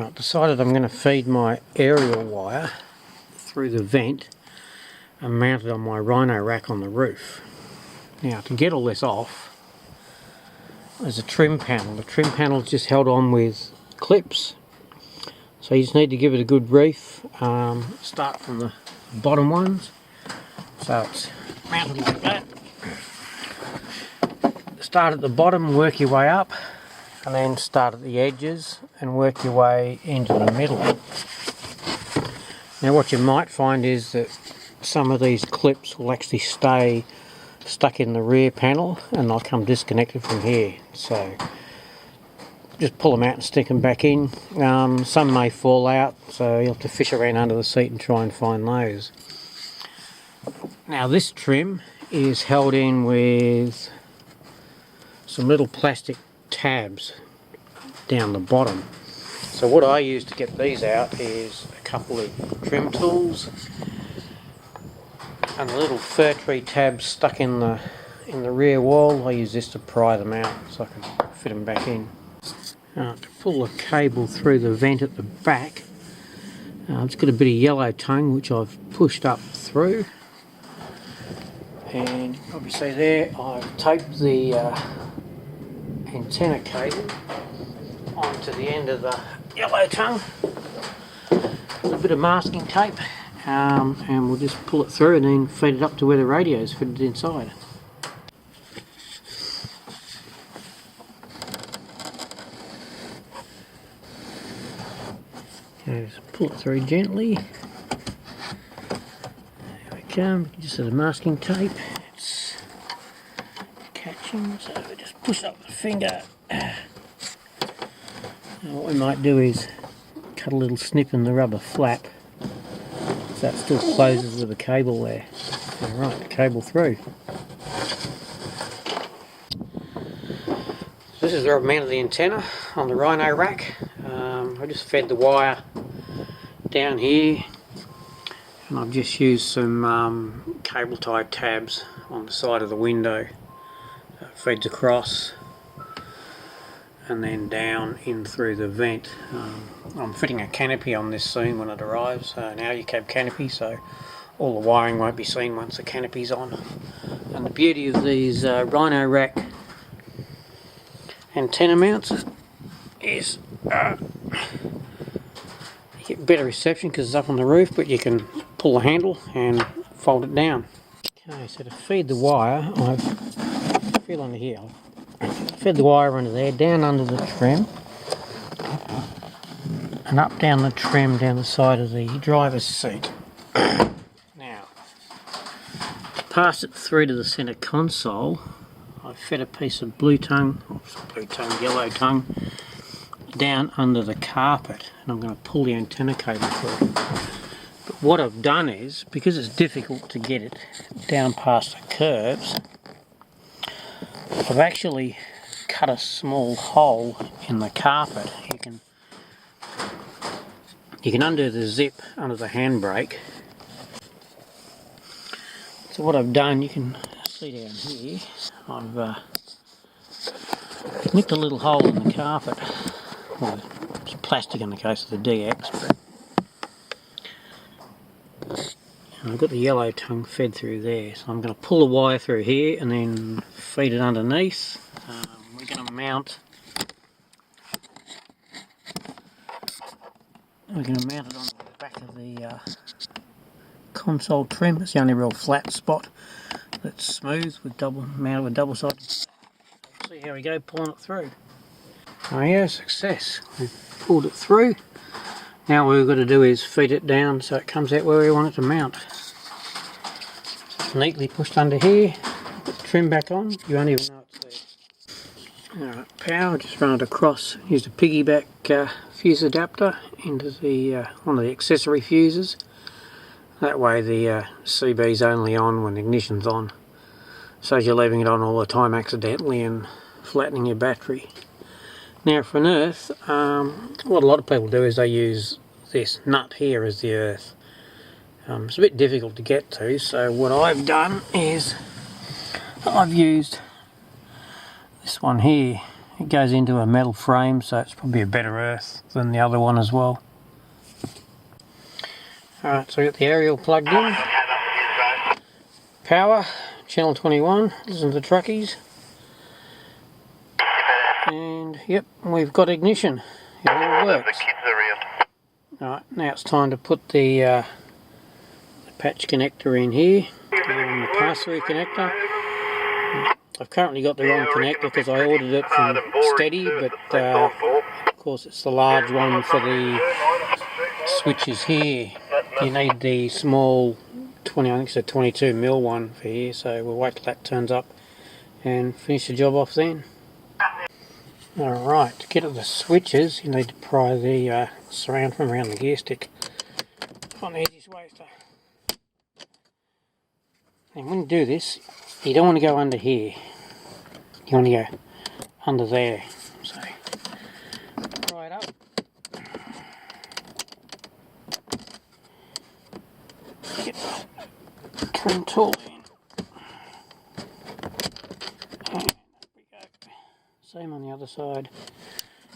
I've decided I'm going to feed my aerial wire through the vent and mount it on my RHINO rack on the roof. Now, to get all this off, there's a trim panel. The trim panel is just held on with clips, so you just need to give it a good reef. Start from the bottom ones, so it's mounted like that. Start at the bottom, work your way up, and then start at the edges and work your way into the middle. Now what you might find is that some of these clips will actually stay stuck in the rear panel and they'll come disconnected from here, so just pull them out and stick them back in. Some may fall out, so you'll have to fish around under the seat and try and find those. Now this trim is held in with some little plastic tabs down the bottom. So what I use to get these out is a couple of trim tools and the little fir tree tabs stuck in the rear wall. I use this to pry them out so I can fit them back in. To pull the cable through the vent at the back, it's got a bit of yellow tongue which I've pushed up through, and you can probably see there I've taped the antenna cable onto the end of the yellow tongue with a bit of masking tape, and we'll just pull it through and then feed it up to where the radio is fitted inside. Okay, just pull it through gently. There we come, just a masking tape. It's catching, so we just push up the finger. Now what we might do is cut a little snip in the rubber flap so that still closes with the cable there. Alright, the cable through. So this is where I've mounted the antenna on the RHINO rack. I just fed the wire down here, and I've just used some cable tie tabs on the side of the window. So it feeds across and then down in through the vent. I'm fitting a canopy on this soon when it arrives, an audio cab canopy, so all the wiring won't be seen once the canopy's on. And the beauty of these RHINO rack antenna mounts is you get better reception because it's up on the roof, but you can pull the handle and fold it down. Okay, so to feed the wire, I've fed under here. Fed the wire under there, down under the trim, and up down the trim down the side of the driver's seat. Now, to pass it through to the centre console, I've fed a piece of yellow tongue, down under the carpet, and I'm going to pull the antenna cable through. But what I've done is, because it's difficult to get it down past the curbs, I've actually cut a small hole in the carpet. You can undo the zip under the handbrake. So what I've done, you can see down here, I've nicked a little hole in the carpet. Well, it's plastic in the case of the DX, but I've got the yellow tongue fed through there, so I'm going to pull the wire through here and then feed it underneath. We're going to mount it on the back of the console trim. It's the only real flat spot that's smooth with mounted with double-sided. See how we go pulling it through. Oh yeah, success. We've pulled it through. Now what we've got to do is feed it down so it comes out where we want it to mount. It's neatly pushed under here. Put the trim back on. You won't even know it's there. Alright, power, just run it across. Used a piggyback fuse adapter into the one of the accessory fuses. That way the CB's only on when ignition's on. So you're leaving it on all the time accidentally and flattening your battery. Now for an earth, what a lot of people do is they use this nut here as the earth. It's a bit difficult to get to, so what I've done is I've used this one here It goes into a metal frame, so it's probably a better earth than the other one as well. Alright, so I got the aerial plugged in. Power, channel 21, listen to the truckies. And yep, we've got ignition. It all works. Alright, now it's time to put the patch connector in here, and the pass-through connector. I've currently got the wrong connector because I ordered it from Steady, but of course it's the large one for the switches here. You need the small 20, I think it's a 22mm one for here, so we'll wait till that turns up and finish the job off then. Alright, to get at the switches you need to pry the surround from around the gear stick. Find the easiest way to. And when you do this, you don't want to go under here. You want to go under there. So, pry it up. Get the trim tool in. And up we go. Same on the other side.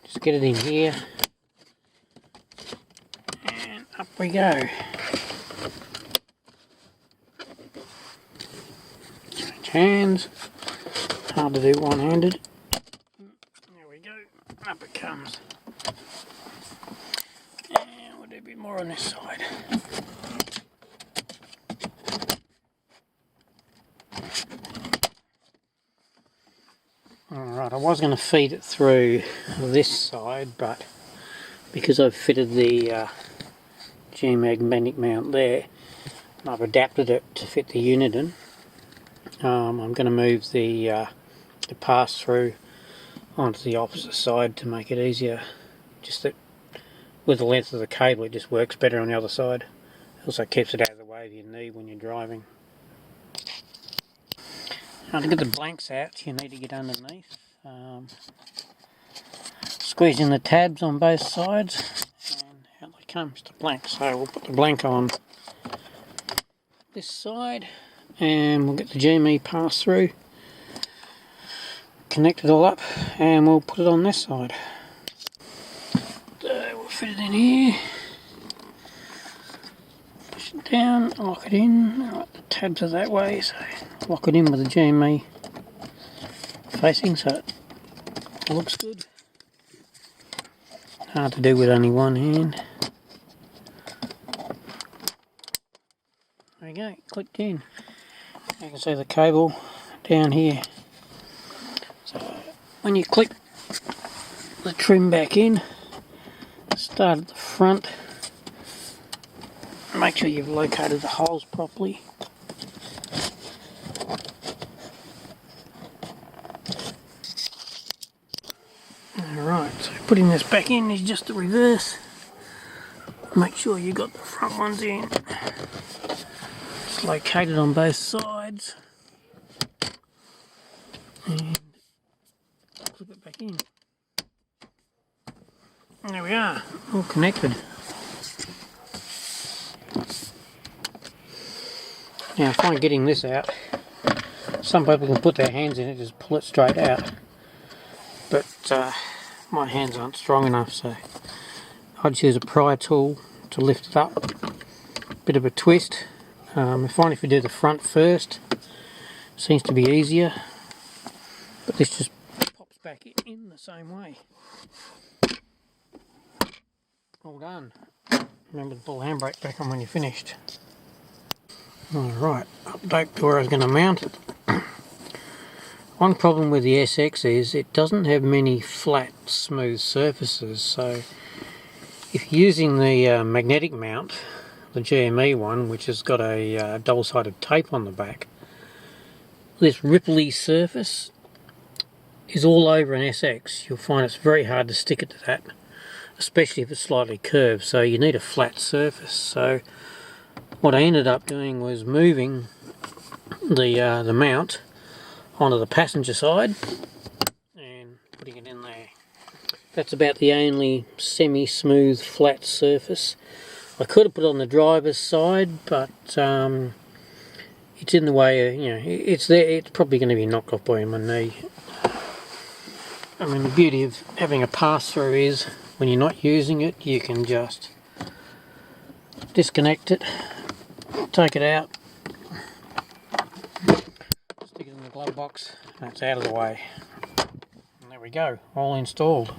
Just get it in here. And up we go. Hands, hard to do one-handed. There we go, up it comes. And we'll do a bit more on this side. Alright, I was going to feed it through this side, but because I've fitted the G-magnetic mount there, and I've adapted it to fit the Uniden, I'm going to move the pass-through onto the opposite side to make it easier. Just that with the length of the cable it just works better on the other side. It also keeps it out of the way of your knee when you're driving. Now to get the blanks out you need to get underneath. Squeeze in the tabs on both sides and out they come, just a blank. So we'll put the blank on this side. And we'll get the GME pass through, connect it all up, and we'll put it on this side. So we'll fit it in here, push it down, lock it in. Right, the tabs are that way, so lock it in with the GME facing so it looks good. Hard to do with only one hand. There we go, clicked in. You can see the cable down here. So when you click the trim back in, start at the front, make sure you've located the holes properly. Alright, so putting this back in is just the reverse. Make sure you've got the front ones in. Located on both sides and clip it back in. And there we are, all connected. Now I find getting this out, some people can put their hands in it, just pull it straight out, but my hands aren't strong enough, so I just use a pry tool to lift it up. Bit of a twist. I find if you do the front first, seems to be easier, but this just pops back in the same way. All done. Remember to pull the handbrake back on when you're finished. Alright, update to where I was going to mount it. One problem with the SX is it doesn't have many flat, smooth surfaces, so if you're using the magnetic mount, the GME one, which has got a double-sided tape on the back, this ripply surface is all over an SX. You'll find it's very hard to stick it to that, especially if it's slightly curved, so you need a flat surface. So what I ended up doing was moving the mount onto the passenger side and putting it in there. That's about the only semi-smooth flat surface. I could have put it on the driver's side, but it's in the way, it's there. It's probably going to be knocked off by my knee. I mean, the beauty of having a pass-through is when you're not using it, you can just disconnect it, take it out, stick it in the glove box, and it's out of the way. And there we go, all installed.